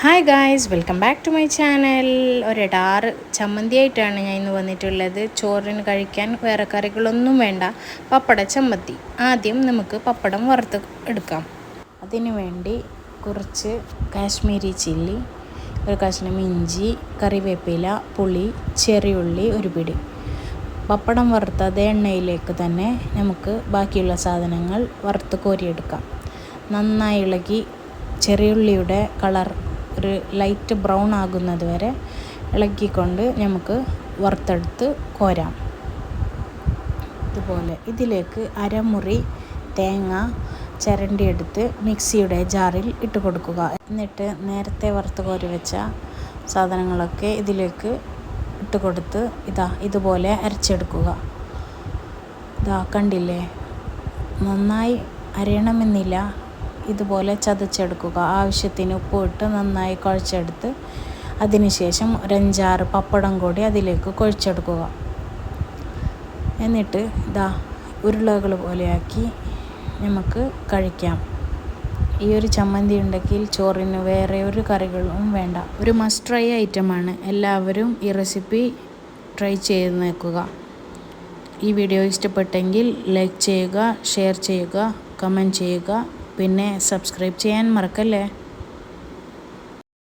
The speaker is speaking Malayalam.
Hi guys, welcome back to my channel. ഒരെടാറ് ചമ്മന്തിയായിട്ടാണ് ഞാൻ ഇന്ന് വന്നിട്ടുള്ളത്. ചോറിന് കഴിക്കാൻ വേറെ കറികളൊന്നും വേണ്ട, പപ്പട ചമ്മന്തി. ആദ്യം നമുക്ക് പപ്പടം വറുത്ത് എടുക്കാം. അതിനു വേണ്ടി കുറച്ച് കാശ്മീരി ചില്ലി, ഒരു കഷ്ണം ഇഞ്ചി, കറിവേപ്പില, പുളി, ചെറിയുള്ളി ഒരു പിടി. പപ്പടം വറുത്ത അതേ എണ്ണയിലേക്ക് തന്നെ നമുക്ക് ബാക്കിയുള്ള സാധനങ്ങൾ വറുത്ത് കോരിയെടുക്കാം. നന്നായി ഇളകി ചെറിയുള്ളിയുടെ കളർ ഒരു ലൈറ്റ് ബ്രൗൺ ആകുന്നത് വരെ ഇളക്കിക്കൊണ്ട് നമുക്ക് വറുത്തെടുത്ത് കോരാം. ഇതുപോലെ ഇതിലേക്ക് അരമുറി തേങ്ങ ചിരണ്ടിയെടുത്ത് മിക്സിയുടെ ജാറിൽ ഇട്ട് കൊടുക്കുക. എന്നിട്ട് നേരത്തെ വറുത്ത് കോരി വെച്ച സാധനങ്ങളൊക്കെ ഇതിലേക്ക് ഇട്ട് കൊടുത്ത് ഇതുപോലെ അരച്ചെടുക്കുക. കണ്ടില്ലേ, നന്നായി അരയണമെന്നില്ല, ഇതുപോലെ ചതച്ചെടുക്കുക. ആവശ്യത്തിന് ഉപ്പ് ഇട്ട് നന്നായി കുഴച്ചെടുത്ത് അതിനുശേഷം ഒരു 5-6 പപ്പടം കൂടി അതിലേക്ക് കുഴച്ചെടുക്കുക. എന്നിട്ട് ഉരുളകൾ പോലെയാക്കി നമുക്ക് കഴിക്കാം. ഈ ഒരു ചമ്മന്തി ഉണ്ടെങ്കിൽ ചോറിന് വേറെ ഒരു കറികളും വേണ്ട. ഒരു മസ്റ്റ് ട്രൈ ഐറ്റമാണ്. എല്ലാവരും ഈ റെസിപ്പി ട്രൈ ചെയ്ത് നോക്കുക. ഈ വീഡിയോ ഇഷ്ടപ്പെട്ടെങ്കിൽ ലൈക്ക് ചെയ്യുക, ഷെയർ ചെയ്യുക, കമൻറ്റ് ചെയ്യുക. പിന്നെ സബ്സ്ക്രൈബ് ചെയ്യാൻ മറക്കല്ലേ.